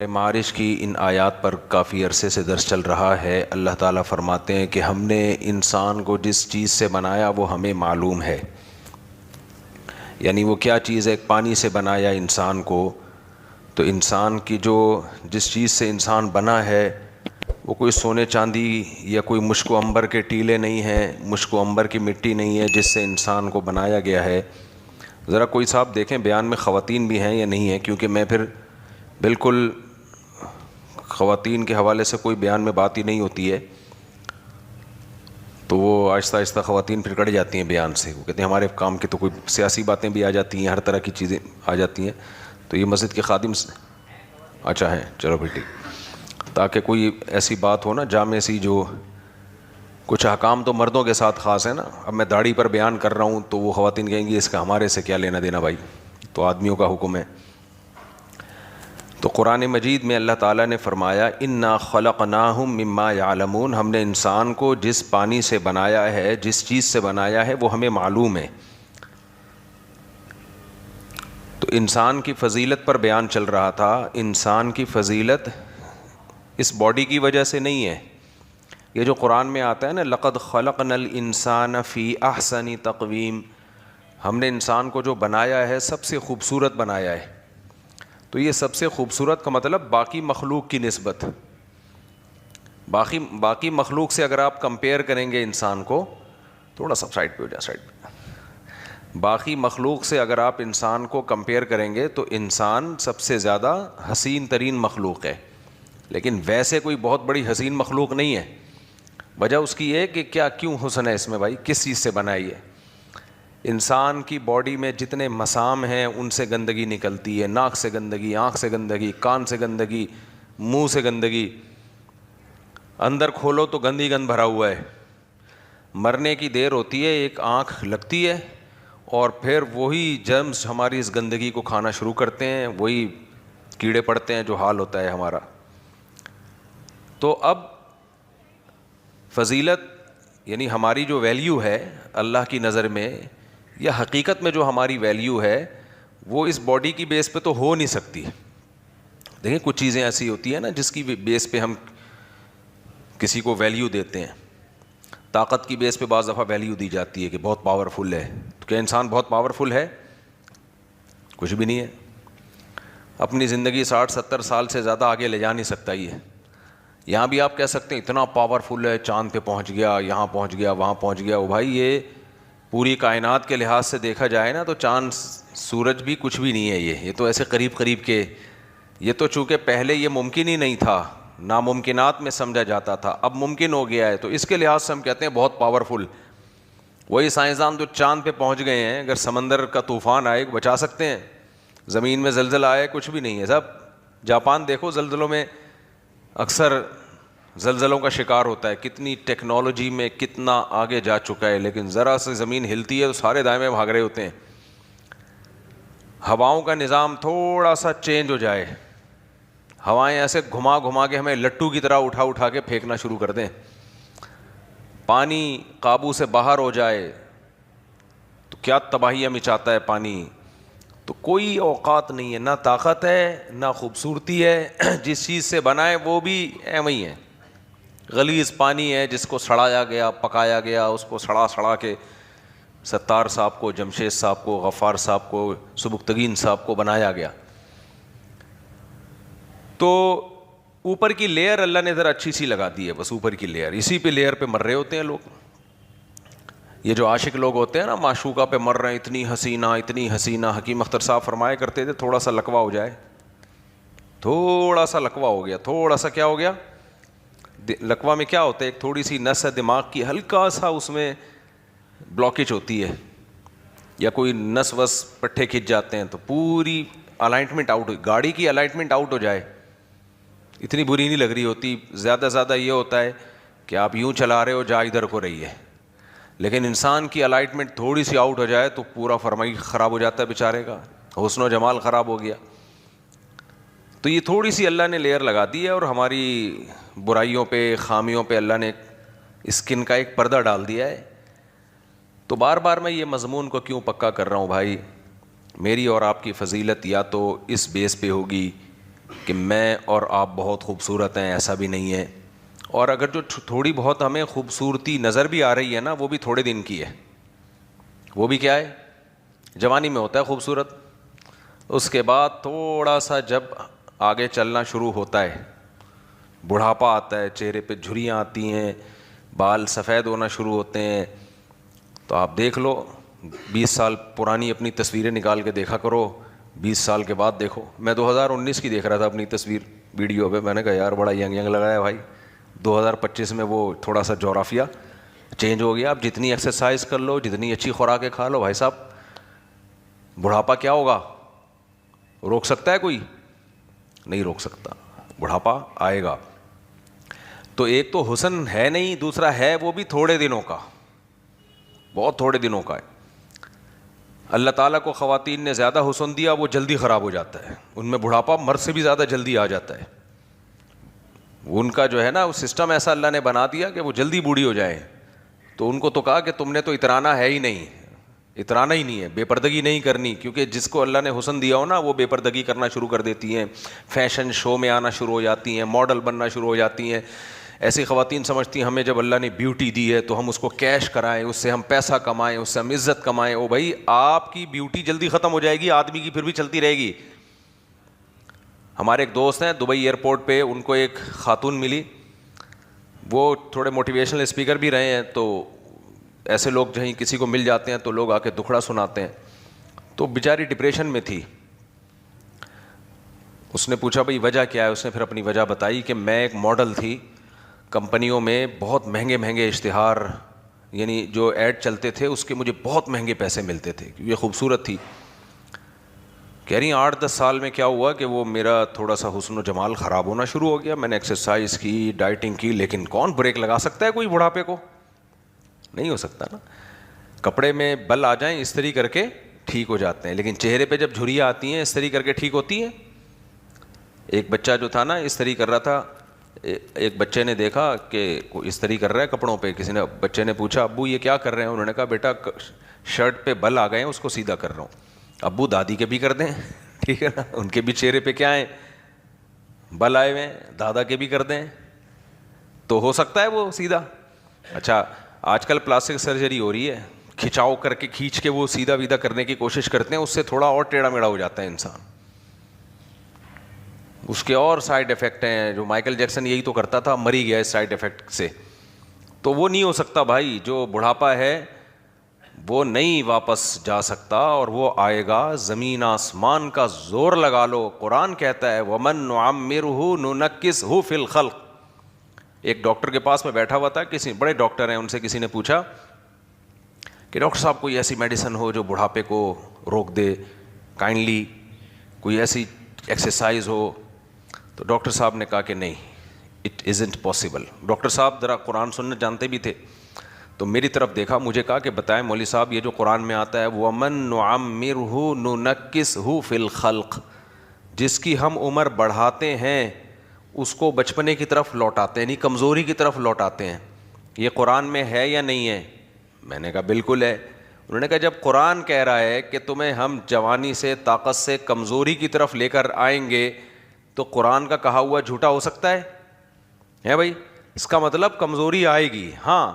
معارج کی ان آیات پر کافی عرصے سے درس چل رہا ہے۔ اللہ تعالیٰ فرماتے ہیں کہ ہم نے انسان کو جس چیز سے بنایا وہ ہمیں معلوم ہے۔ یعنی وہ کیا چیز ہے؟ ایک پانی سے بنایا انسان کو، تو انسان کی جس چیز سے انسان بنا ہے وہ کوئی سونے چاندی یا کوئی مشک و عنبر کے ٹیلے نہیں ہیں، مشک و عنبر کی مٹی نہیں ہے جس سے انسان کو بنایا گیا ہے۔ ذرا کوئی صاحب دیکھیں بیان میں خواتین بھی ہیں یا نہیں ہیں، کیونکہ میں پھر بالکل خواتین کے حوالے سے کوئی بیان میں بات ہی نہیں ہوتی ہے، تو وہ آہستہ آہستہ خواتین پھر کٹ جاتی ہیں بیان سے۔ وہ کہتے ہیں ہمارے کام کی تو کوئی سیاسی باتیں بھی آ جاتی ہیں، ہر طرح کی چیزیں آ جاتی ہیں، تو یہ مسجد کے خادم اچھا ہیں، چلو پھر ٹھیک، تاکہ کوئی ایسی بات ہو نا جامع سی، جو کچھ احکام تو مردوں کے ساتھ خاص ہے نا۔ اب میں داڑھی پر بیان کر رہا ہوں تو وہ خواتین کہیں گی اس کا ہمارے سے کیا لینا دینا بھائی، تو آدمیوں کا حکم ہے۔ تو قرآن مجید میں اللہ تعالیٰ نے فرمایا انا خلقناہم مما یعلمون، ہم نے انسان کو جس پانی سے بنایا ہے، جس چیز سے بنایا ہے وہ ہمیں معلوم ہے۔ تو انسان کی فضیلت پر بیان چل رہا تھا۔ انسان کی فضیلت اس باڈی کی وجہ سے نہیں ہے، یہ جو قرآن میں آتا ہے نا لقد خلقنا الانسان فی احسن تقویم، ہم نے انسان کو جو بنایا ہے سب سے خوبصورت بنایا ہے۔ تو یہ سب سے خوبصورت کا مطلب باقی مخلوق کی نسبت، باقی مخلوق سے اگر آپ کمپیئر کریں گے انسان کو، تھوڑا سا سائڈ پہ ہو جائے، سائڈ پہ، باقی مخلوق سے اگر آپ انسان کو کمپیئر کریں گے تو انسان سب سے زیادہ حسین ترین مخلوق ہے، لیکن ویسے کوئی بہت بڑی حسین مخلوق نہیں ہے۔ وجہ اس کی یہ کہ کیوں حسن ہے اس میں بھائی، کس چیز سے بنائی ہے؟ انسان کی باڈی میں جتنے مسام ہیں ان سے گندگی نکلتی ہے، ناک سے گندگی، آنکھ سے گندگی، کان سے گندگی، منہ سے گندگی، اندر کھولو تو گندی گند بھرا ہوا ہے۔ مرنے کی دیر ہوتی ہے، ایک آنکھ لگتی ہے اور پھر وہی جرمز ہماری اس گندگی کو کھانا شروع کرتے ہیں، وہی کیڑے پڑتے ہیں، جو حال ہوتا ہے ہمارا۔ تو اب فضیلت یعنی ہماری جو ویلیو ہے اللہ کی نظر میں، یا حقیقت میں جو ہماری ویلیو ہے، وہ اس باڈی کی بیس پہ تو ہو نہیں سکتی۔ دیکھیں کچھ چیزیں ایسی ہوتی ہیں نا جس کی بیس پہ ہم کسی کو ویلیو دیتے ہیں۔ طاقت کی بیس پہ بعض دفعہ ویلیو دی جاتی ہے کہ بہت پاورفل ہے، تو کیا انسان بہت پاورفل ہے؟ کچھ بھی نہیں ہے۔ اپنی زندگی 60-70 سال سے زیادہ آگے لے جا نہیں سکتا یہ۔ یہاں بھی آپ کہہ سکتے ہیں اتنا پاورفل ہے، چاند پہ پہنچ گیا، یہاں پہنچ گیا، وہاں پہنچ گیا۔ وہ بھائی یہ پوری کائنات کے لحاظ سے دیکھا جائے نا تو چاند سورج بھی کچھ بھی نہیں ہے، یہ تو ایسے قریب قریب کے، یہ تو چونکہ پہلے یہ ممکن ہی نہیں تھا، ناممکنات میں سمجھا جاتا تھا، اب ممکن ہو گیا ہے، تو اس کے لحاظ سے ہم کہتے ہیں بہت پاورفل۔ وہی سائنسدان جو چاند پہ پہنچ گئے ہیں، اگر سمندر کا طوفان آئے بچا سکتے ہیں، زمین میں زلزلہ آئے کچھ بھی نہیں ہے۔ سب جاپان دیکھو زلزلوں میں اکثر زلزلوں کا شکار ہوتا ہے، کتنی ٹیکنالوجی میں کتنا آگے جا چکا ہے، لیکن ذرا سے زمین ہلتی ہے تو سارے دائیں بھاگ رہے ہوتے ہیں۔ ہواؤں کا نظام تھوڑا سا چینج ہو جائے، ہوائیں ایسے گھما گھما کے ہمیں لٹو کی طرح اٹھا اٹھا کے پھینکنا شروع کر دیں، پانی قابو سے باہر ہو جائے تو کیا تباہیاں مچاتا ہے پانی۔ تو کوئی اوقات نہیں ہے، نہ طاقت ہے نہ خوبصورتی ہے، جس چیز سے بنائے وہ بھی ایویں ہی ہے، غلیظ پانی ہے جس کو سڑایا گیا، پکایا گیا، اس کو سڑا کے ستار صاحب کو، جمشید صاحب کو، غفار صاحب کو، سبکتگین صاحب کو بنایا گیا۔ تو اوپر کی لیئر اللہ نے ذرا اچھی سی لگا دی ہے، بس اوپر کی لیئر، اسی پہ لیئر پہ مر رہے ہوتے ہیں لوگ۔ یہ جو عاشق لوگ ہوتے ہیں نا، معشوقہ پہ مر رہے ہیں، اتنی حسینہ اتنی حسینہ۔ حکیم اختر صاحب فرمایا کرتے تھے تھوڑا سا لکوہ ہو جائے، تھوڑا سا لکوہ ہو گیا، تھوڑا سا کیا ہو گیا؟ لکوہ میں کیا ہوتا ہے؟ ایک تھوڑی سی نس ہے دماغ کی، ہلکا سا اس میں بلاکیج ہوتی ہے، یا کوئی نس وس پٹھے کھنچ جاتے ہیں تو پوری الائنمنٹ آؤٹ، گاڑی کی الائنمنٹ آؤٹ ہو جائے اتنی بری نہیں لگ رہی ہوتی، زیادہ زیادہ یہ ہوتا ہے کہ آپ یوں چلا رہے ہو، جا ادھر کو رہی ہے، لیکن انسان کی الائنمنٹ تھوڑی سی آؤٹ ہو جائے تو پورا فرمائی خراب ہو جاتا ہے بیچارے کا، حسن و جمال خراب ہو گیا۔ تو یہ تھوڑی سی اللہ نے لیئر لگا دی ہے، اور ہماری برائیوں پہ، خامیوں پہ اللہ نے اسکن کا ایک پردہ ڈال دیا ہے۔ تو بار بار میں یہ مضمون کو کیوں پکا کر رہا ہوں بھائی، میری اور آپ کی فضیلت یا تو اس بیس پہ ہوگی کہ میں اور آپ بہت خوبصورت ہیں، ایسا بھی نہیں ہے. اور اگر جو تھوڑی بہت ہمیں خوبصورتی نظر بھی آ رہی ہے نا، وہ بھی تھوڑے دن کی ہے. وہ بھی کیا ہے؟ جوانی میں ہوتا ہے خوبصورت. اس کے بعد تھوڑا سا جب آگے چلنا شروع ہوتا ہے، بڑھاپا آتا ہے، چہرے پہ جھریاں آتی ہیں، بال سفید ہونا شروع ہوتے ہیں. تو آپ دیکھ لو، 20 سال پرانی اپنی تصویریں نکال کے دیکھا کرو، 20 سال کے بعد دیکھو. میں 2019 کی دیکھ رہا تھا اپنی تصویر ویڈیو پہ، میں نے کہا یار بڑا ینگ لگ رہا ہے بھائی. 2025 میں وہ تھوڑا سا جغرافیہ چینج ہو گیا. آپ جتنی ایکسرسائز کر لو، جتنی اچھی خوراکیں کھا لو، بھائی صاحب بڑھاپا کیا ہوگا؟ روک سکتا ہے کوئی؟ نہیں روک سکتا. بڑھاپا آئے گا. تو ایک تو حسن ہے نہیں، دوسرا ہے وہ بھی تھوڑے دنوں کا، بہت تھوڑے دنوں کا ہے. اللہ تعالیٰ کو خواتین نے زیادہ حسن دیا، وہ جلدی خراب ہو جاتا ہے. ان میں بڑھاپا مرد سے بھی زیادہ جلدی آ جاتا ہے. ان کا جو ہے نا وہ سسٹم ایسا اللہ نے بنا دیا کہ وہ جلدی بوڑھی ہو جائیں. تو ان کو تو کہا کہ تم نے تو اترانا ہے ہی نہیں، اترانا ہی نہیں ہے، بے پردگی نہیں کرنی. کیونکہ جس کو اللہ نے حسن دیا ہو نا، وہ بے پردگی کرنا شروع کر دیتی ہیں، فیشن شو میں آنا شروع ہو جاتی ہیں، ماڈل بننا شروع ہو جاتی ہیں. ایسی خواتین سمجھتی ہیں ہمیں جب اللہ نے بیوٹی دی ہے تو ہم اس کو کیش کرائیں، اس سے ہم پیسہ کمائیں، اس سے ہم عزت کمائیں. او بھائی، آپ کی بیوٹی جلدی ختم ہو جائے گی، آدمی کی پھر بھی چلتی رہے گی. ہمارے ایک دوست ہیں دبئی ایئرپورٹ پہ، ان کو ایک خاتون ملی، وہ تھوڑے موٹیویشنل اسپیکر بھی رہے ہیں. تو ایسے لوگ جہیں کسی کو مل جاتے ہیں تو لوگ آ کے دکھڑا سناتے ہیں. تو بیچاری ڈپریشن میں تھی. اس نے پوچھا بھائی وجہ کیا ہے؟ اس نے پھر اپنی وجہ بتائی کہ میں ایک ماڈل تھی، کمپنیوں میں بہت مہنگے مہنگے اشتہار، یعنی جو ایڈ چلتے تھے اس کے مجھے بہت مہنگے پیسے ملتے تھے کیونکہ یہ خوبصورت تھی. کہہ رہی 8-10 سال میں کیا ہوا کہ وہ میرا تھوڑا سا حسن و جمال خراب ہونا شروع ہو گیا. میں نے ایکسرسائز کی، ڈائٹنگ کی، لیکن کون بریک لگا سکتا ہے کوئی بڑھاپے کو؟ نہیں ہو سکتا نا. کپڑے میں بل آ جائیں استری کر کے ٹھیک ہو جاتے ہیں، لیکن چہرے پہ جب جھریاں آتی ہیں استری کر کے ٹھیک ہوتی ہیں؟ ایک بچہ جو تھا نا استری کر رہا تھا، ایک بچے نے دیکھا کہ کوئی استری کر رہا ہے کپڑوں پہ. کسی نے، بچے نے پوچھا ابو یہ کیا کر رہے ہیں؟ انہوں نے کہا بیٹا شرٹ پہ بل آ گئے ہیں، اس کو سیدھا کر رہا ہوں. ابو دادی کے بھی کر دیں، ٹھیک ہے نا، ان کے بھی چہرے پہ کیا ہیں؟ بل آئے ہوئے ہیں. دادا کے بھی کر دیں تو ہو سکتا ہے وہ سیدھا. اچھا آج کل پلاسٹک سرجری ہو رہی ہے، کھچاؤ کر کے کھینچ کے وہ سیدھا ویدھا کرنے کی کوشش کرتے ہیں، اس سے تھوڑا اور ٹیڑھا میڑھا ہو جاتا ہے انسان. اس کے اور سائڈ افیکٹ ہیں. جو مائیکل جیکسن یہی تو کرتا تھا، مر ہی گیا اس سائڈ افیکٹ سے. تو وہ نہیں ہو سکتا بھائی. جو بڑھاپا ہے وہ نہیں واپس جا سکتا، اور وہ آئے گا. زمین آسمان کا زور لگا لو، قرآن کہتا ہے وَمَن نُعَمِّرْهُ نُنَكِّسْهُ فِي الْخَلْقِ. ایک ڈاکٹر کے پاس میں بیٹھا ہوا تھا، کسی بڑے ڈاکٹر ہیں، ان سے کسی نے پوچھا کہ ڈاکٹر صاحب کوئی ایسی میڈیسن ہو جو بڑھاپے کو روک دے کائنڈلی، کوئی ایسی ایکسرسائز ہو. تو ڈاکٹر صاحب نے کہا کہ نہیں، اٹ ازنٹ پاسبل. ڈاکٹر صاحب ذرا قرآن سنت جانتے بھی تھے، تو میری طرف دیکھا، مجھے کہا کہ بتائیں مولوی صاحب یہ جو قرآن میں آتا ہے وَمَن نُعَمِّرْهُ نُنَكِّسْهُ فِي الْخَلْقِ، جس کی ہم عمر بڑھاتے ہیں اس کو بچپنے کی طرف لوٹاتے ہیں، یعنی کمزوری کی طرف لوٹاتے ہیں. یہ قرآن میں ہے یا نہیں ہے؟ میں نے کہا بالکل ہے. انہوں نے کہا جب قرآن کہہ رہا ہے کہ تمہیں ہم جوانی سے، طاقت سے کمزوری کی طرف لے کر آئیں گے، تو قرآن کا کہا ہوا جھوٹا ہو سکتا ہے بھائی؟ اس کا مطلب کمزوری آئے گی. ہاں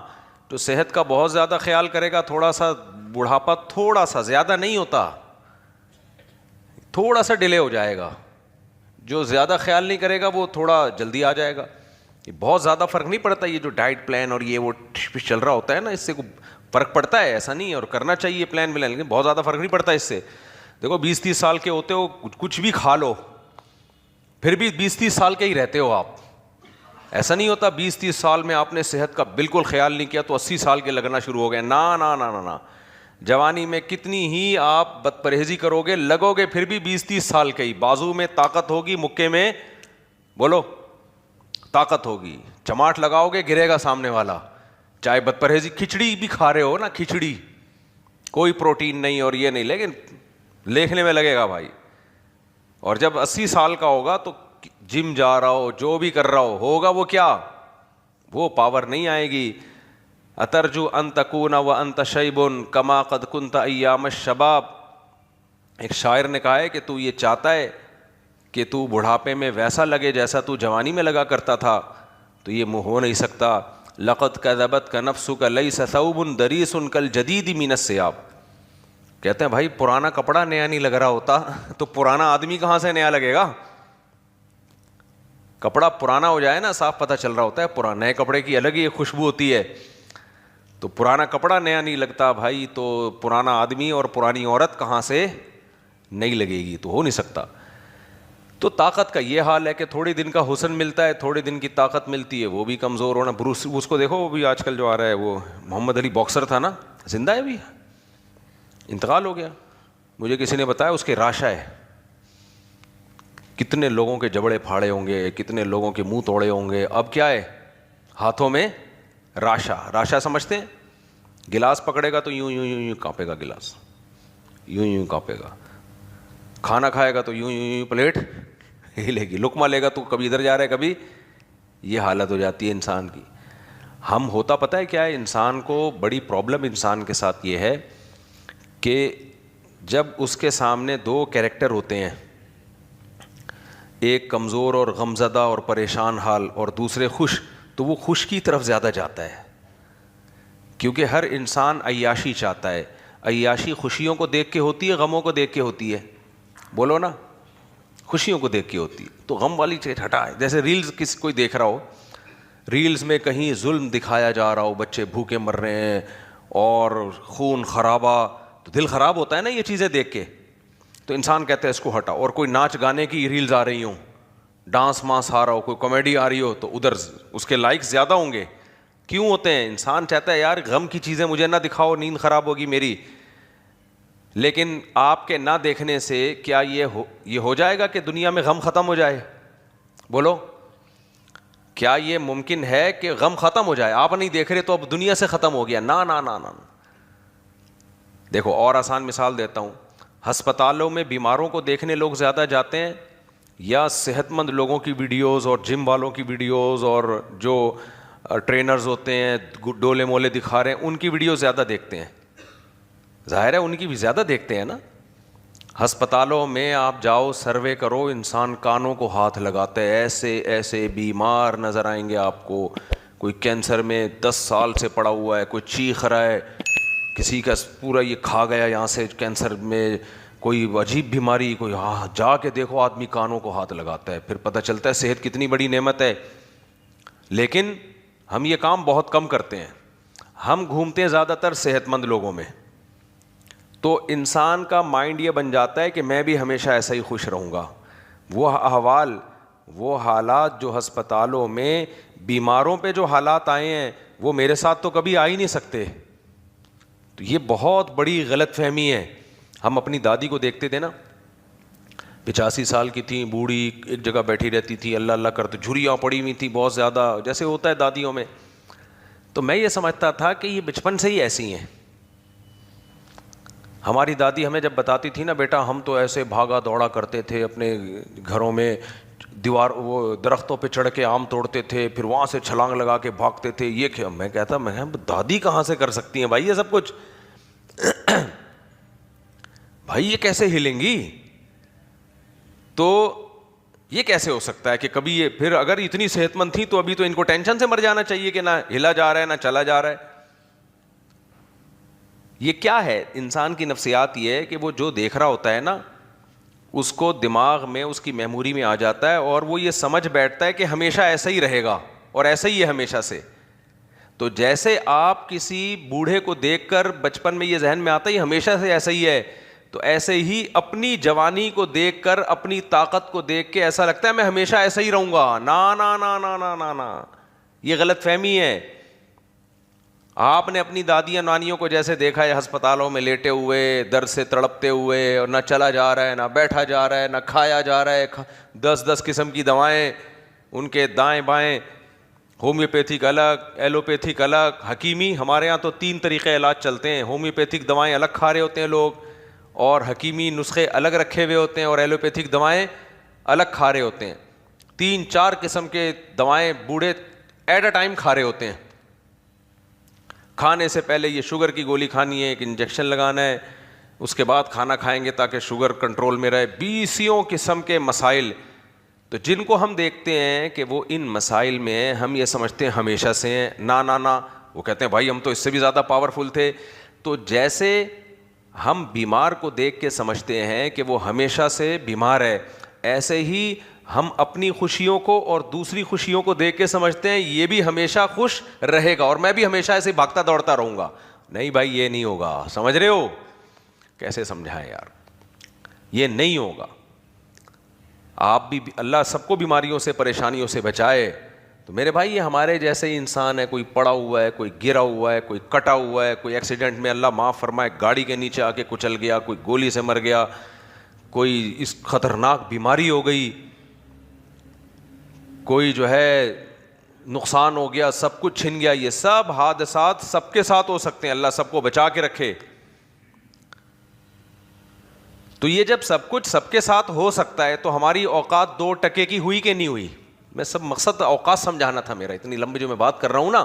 تو صحت کا بہت زیادہ خیال کرے گا، تھوڑا سا بڑھاپا تھوڑا سا، زیادہ نہیں ہوتا، تھوڑا سا ڈیلے ہو جائے گا. جو زیادہ خیال نہیں کرے گا وہ تھوڑا جلدی آ جائے گا. یہ بہت زیادہ فرق نہیں پڑتا. یہ جو ڈائٹ پلان اور یہ وہ چل رہا ہوتا ہے نا، اس سے فرق پڑتا ہے، ایسا نہیں ہے، اور کرنا چاہیے پلان ولان، لیکن بہت زیادہ فرق نہیں پڑتا اس سے. دیکھو 20-30 سال کے ہوتے ہو، کچھ بھی کھا لو پھر بھی 20-30 سال کے ہی رہتے ہو آپ. ایسا نہیں ہوتا 20-30 سال میں آپ نے صحت کا بالکل خیال نہیں کیا تو 80 سال کے لگنا شروع ہو گئے. نا نا نا نا نا. جوانی میں کتنی ہی آپ بد پرہیزی کرو گے، لگو گے پھر بھی 20-30 سال کے ہی. بازو میں طاقت ہوگی، مکے میں بولو طاقت ہوگی، چماٹ لگاؤ گے گرے گا سامنے والا. چاہے بد پرہیزی، کھچڑی بھی کھا رہے ہو نا، کھچڑی کوئی پروٹین نہیں اور یہ نہیں، لیکن لیکھنے میں لگے گا بھائی. اور جب 80 سال کا ہوگا تو جم جا رہا ہو، جو بھی کر رہا ہو، ہوگا وہ کیا، وہ پاور نہیں آئے گی. اترجو ان تکون وانت شیب کما قد کنت ایام الشباب. ایک شاعر نے کہا ہے کہ تو یہ چاہتا ہے کہ تو بڑھاپے میں ویسا لگے جیسا تو جوانی میں لگا کرتا تھا، تو یہ ہو نہیں سکتا. لقد کذبتک نفسک لیس ثوب دریس کالجدید من الثیاب. کہتے ہیں بھائی پرانا کپڑا نیا نہیں لگ رہا ہوتا تو پرانا آدمی کہاں سے نیا لگے گا؟ کپڑا پرانا ہو جائے نا صاف پتہ چل رہا ہوتا ہے، پرانے نئے کپڑے کی الگ ہی خوشبو ہوتی ہے. تو پرانا کپڑا نیا نہیں لگتا بھائی، تو پرانا آدمی اور پرانی عورت کہاں سے نہیں لگے گی؟ تو ہو نہیں سکتا. تو طاقت کا یہ حال ہے کہ تھوڑے دن کا حسن ملتا ہے، تھوڑے دن کی طاقت ملتی ہے، وہ بھی کمزور ہونا. بروس اس کو دیکھو، وہ بھی آج کل جو آ رہا ہے، وہ محمد علی باکسر تھا نا، زندہ ہے بھی، انتقال ہو گیا. مجھے کسی نے بتایا اس کے راشا ہے، کتنے لوگوں کے جبڑے پھاڑے ہوں گے، کتنے لوگوں کے منہ توڑے ہوں گے. اب کیا ہے ہاتھوں میں؟ راشا. راشا سمجھتے ہیں؟ گلاس پکڑے گا تو یوں یوں یوں یوں کانپے گا، گلاس یوں یوں کانپے گا. کھانا کھائے گا تو یوں یوں یوں پلیٹ ہلے گی. لقمہ لے گا تو کبھی ادھر جا رہا ہے کبھی. یہ حالت ہو جاتی ہے انسان کی. ہم ہوتا پتہ ہے کیا ہے انسان کو؟ بڑی پرابلم انسان کے ساتھ یہ ہے کہ جب اس کے سامنے دو کیریکٹر ہوتے ہیں، ایک کمزور اور غمزدہ اور پریشان حال، اور دوسرے خوش، تو وہ خوش کی طرف زیادہ جاتا ہے. کیونکہ ہر انسان عیاشی چاہتا ہے. عیاشی خوشیوں کو دیکھ کے ہوتی ہے، غموں کو دیکھ کے ہوتی ہے؟ بولو نا. خوشیوں کو دیکھ کے ہوتی ہے. تو غم والی چیز ہٹا ہے. جیسے ریلز کوئی دیکھ رہا ہو، ریلز میں کہیں ظلم دکھایا جا رہا ہو، بچے بھوکے مر رہے ہیں اور خون خرابہ، تو دل خراب ہوتا ہے نا یہ چیزیں دیکھ کے. تو انسان کہتا ہے اس کو ہٹا. اور کوئی ناچ گانے کی ریلز آ رہی ہوں، ڈانس مانس آ رہا ہو، کوئی کامیڈی آ رہی ہو، تو ادھر اس کے لائک زیادہ ہوں گے. کیوں ہوتے ہیں؟ انسان چاہتا ہے یار غم کی چیزیں مجھے نہ دکھاؤ، نیند خراب ہوگی میری. لیکن آپ کے نہ دیکھنے سے کیا یہ ہو جائے گا کہ دنیا میں غم ختم ہو جائے؟ بولو، کیا یہ ممکن ہے کہ غم ختم ہو جائے؟ آپ نہیں دیکھ رہے تو اب دنیا سے ختم ہو گیا؟ نا نا نا نا. دیکھو اور آسان مثال دیتا ہوں. ہسپتالوں میں بیماروں کو دیکھنے لوگ زیادہ جاتے ہیں یا صحت مند لوگوں کی ویڈیوز اور جم والوں کی ویڈیوز اور جو ٹرینرز ہوتے ہیں ڈولے مولے دکھا رہے ہیں ان کی ویڈیو زیادہ دیکھتے ہیں؟ ظاہر ہے ان کی بھی زیادہ دیکھتے ہیں نا. ہسپتالوں میں آپ جاؤ سروے کرو، انسان کانوں کو ہاتھ لگاتا ہے. ایسے ایسے بیمار نظر آئیں گے آپ کو. کوئی کینسر میں 10 سال سے پڑا ہوا ہے، کوئی چیخ رہا ہے، کسی کا پورا یہ کھا گیا یہاں سے کینسر میں، کوئی عجیب بیماری، کوئی جا کے دیکھو آدمی کانوں کو ہاتھ لگاتا ہے. پھر پتہ چلتا ہے صحت کتنی بڑی نعمت ہے. لیکن ہم یہ کام بہت کم کرتے ہیں. ہم گھومتے ہیں زیادہ تر صحت مند لوگوں میں. تو انسان کا مائنڈ یہ بن جاتا ہے کہ میں بھی ہمیشہ ایسا ہی خوش رہوں گا. وہ احوال، وہ حالات جو ہسپتالوں میں بیماروں پہ جو حالات آئے ہیں وہ میرے ساتھ تو کبھی آ ہی نہیں سکتے. تو یہ بہت بڑی غلط فہمی ہے. ہم اپنی دادی کو دیکھتے تھے نا، 85 سال کی تھیں، بوڑھی، ایک جگہ بیٹھی رہتی تھی، اللہ اللہ کرتے، جھریاں پڑی ہوئی تھیں بہت زیادہ، جیسے ہوتا ہے دادیوں میں. تو میں یہ سمجھتا تھا کہ یہ بچپن سے ہی ایسی ہیں. ہماری دادی ہمیں جب بتاتی تھی نا، بیٹا ہم تو ایسے بھاگا دوڑا کرتے تھے اپنے گھروں میں، دیوار وہ درختوں پہ چڑھ کے آم توڑتے تھے، پھر وہاں سے چھلانگ لگا کے بھاگتے تھے. یہ کیا؟ میں کہتا میں دادی کہاں سے کر سکتی ہیں بھائی یہ سب کچھ؟ بھائی یہ کیسے ہلیں گی؟ تو یہ کیسے ہو سکتا ہے کہ کبھی یہ، پھر اگر اتنی صحت مند تھی تو ابھی تو ان کو ٹینشن سے مر جانا چاہیے کہ نہ ہلا جا رہا ہے نہ چلا جا رہا ہے. یہ کیا ہے؟ انسان کی نفسیات یہ ہے کہ وہ جو دیکھ رہا ہوتا ہے نا اس کو دماغ میں، اس کی میموری میں آ جاتا ہے اور وہ یہ سمجھ بیٹھتا ہے کہ ہمیشہ ایسا ہی رہے گا اور ایسا ہی ہے ہمیشہ سے. تو جیسے آپ کسی بوڑھے کو دیکھ کر بچپن میں یہ ذہن میں آتا ہے ہمیشہ سے ایسا ہی ہے، تو ایسے ہی اپنی جوانی کو دیکھ کر، اپنی طاقت کو دیکھ کے ایسا لگتا ہے میں ہمیشہ ایسا ہی رہوں گا. نا نا نا نا نا نا نا، یہ غلط فہمی ہے. آپ نے اپنی دادیاں نانیوں کو جیسے دیکھا ہے ہسپتالوں میں لیٹے ہوئے، درد سے تڑپتے ہوئے، اور نہ چلا جا رہا ہے، نہ بیٹھا جا رہا ہے، نہ کھایا جا رہا ہے، 10 قسم کی دوائیں ان کے دائیں بائیں، ہومیوپیتھک الگ، ایلوپیتھک الگ، حکیمی. ہمارے ہاں تو 3 طریقے علاج چلتے ہیں. ہومیوپیتھک دوائیں الگ کھا رہے ہوتے ہیں لوگ، اور حکیمی نسخے الگ رکھے ہوئے ہوتے ہیں، اور ایلوپیتھک دوائیں الگ کھا رہے ہوتے ہیں. 3-4 قسم کے دوائیں بوڑھے ایٹ اے ٹائم کھا رہے ہوتے ہیں. کھانے سے پہلے یہ شوگر کی گولی کھانی ہے، ایک انجیکشن لگانا ہے، اس کے بعد کھانا کھائیں گے تاکہ شوگر کنٹرول میں رہے، بیسیوں قسم کے مسائل. تو جن کو ہم دیکھتے ہیں کہ وہ ان مسائل میں ہم یہ سمجھتے ہیں ہمیشہ سے ہیں، نا، وہ کہتے ہیں بھائی ہم تو اس سے بھی زیادہ پاورفل تھے. تو جیسے ہم بیمار کو دیکھ کے سمجھتے ہیں کہ وہ ہمیشہ سے بیمار ہے، ایسے ہی ہم اپنی خوشیوں کو اور دوسری خوشیوں کو دیکھ کے سمجھتے ہیں یہ بھی ہمیشہ خوش رہے گا اور میں بھی ہمیشہ ایسے بھاگتا دوڑتا رہوں گا. نہیں بھائی یہ نہیں ہوگا. سمجھ رہے ہو؟ کیسے سمجھائیں یار، یہ نہیں ہوگا. آپ بھی، اللہ سب کو بیماریوں سے پریشانیوں سے بچائے. تو میرے بھائی یہ ہمارے جیسے ہی انسان ہے، کوئی پڑا ہوا ہے، کوئی گرا ہوا ہے، کوئی کٹا ہوا ہے، کوئی ایکسیڈنٹ میں اللہ معاف فرمائے گاڑی کے نیچے آ کے کچل گیا، کوئی گولی سے مر گیا، کوئی اس خطرناک بیماری ہو گئی، کوئی جو ہے نقصان ہو گیا، سب کچھ چھن گیا. یہ سب حادثات سب کے ساتھ ہو سکتے ہیں، اللہ سب کو بچا کے رکھے. تو یہ جب سب کچھ سب کے ساتھ ہو سکتا ہے تو ہماری اوقات 2 ٹکے کی ہوئی کہ نہیں ہوئی؟ میں سب مقصد اوقات سمجھانا تھا میرا. اتنی لمبی جو میں بات کر رہا ہوں نا،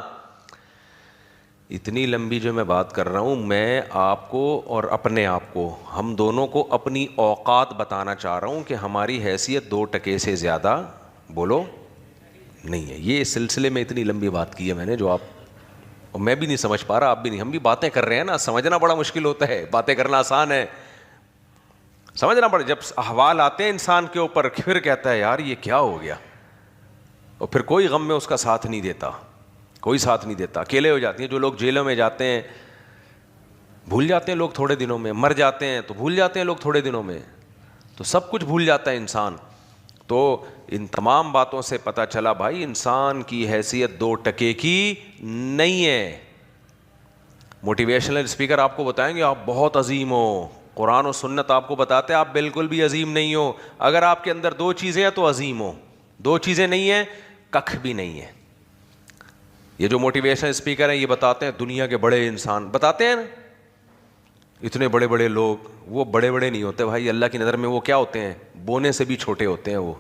اتنی لمبی جو میں بات کر رہا ہوں، میں آپ کو اور اپنے آپ کو، ہم دونوں کو اپنی اوقات بتانا چاہ رہا ہوں کہ ہماری حیثیت 2 ٹکے سے زیادہ بولو نہیں ہے. یہ اس سلسلے میں اتنی لمبی بات کی ہے میں نے، جو آپ اور میں بھی نہیں سمجھ پا رہا، آپ بھی نہیں. ہم بھی باتیں کر رہے ہیں نا، سمجھنا بڑا مشکل ہوتا ہے، باتیں کرنا آسان ہے، سمجھنا پڑے. جب احوال آتے ہیں انسان کے اوپر پھر کہتا ہے یار یہ کیا ہو گیا، اور پھر کوئی غم میں اس کا ساتھ نہیں دیتا، کوئی ساتھ نہیں دیتا. اکیلے ہو جاتی ہیں. جو لوگ جیلوں میں جاتے ہیں بھول جاتے ہیں لوگ تھوڑے دنوں میں، مر جاتے ہیں تو بھول جاتے ہیں لوگ تھوڑے دنوں میں، تو سب کچھ بھول جاتا ہے انسان. تو ان تمام باتوں سے پتہ چلا بھائی انسان کی حیثیت 2 ٹکے کی نہیں ہے. موٹیویشنل اسپیکر آپ کو بتائیں گے آپ بہت عظیم ہو، قرآن و سنت آپ کو بتاتے ہیں آپ بالکل بھی عظیم نہیں ہو. اگر آپ کے اندر 2 چیزیں ہیں تو عظیم ہو، 2 چیزیں نہیں ہیں ککھ بھی نہیں ہے. یہ جو موٹیویشنل اسپیکر ہیں یہ بتاتے ہیں دنیا کے بڑے انسان، بتاتے ہیں نا اتنے بڑے بڑے لوگ، وہ بڑے بڑے نہیں ہوتے بھائی. اللہ کی نظر میں وہ کیا ہوتے ہیں؟ بونے سے بھی چھوٹے ہوتے ہیں. وہ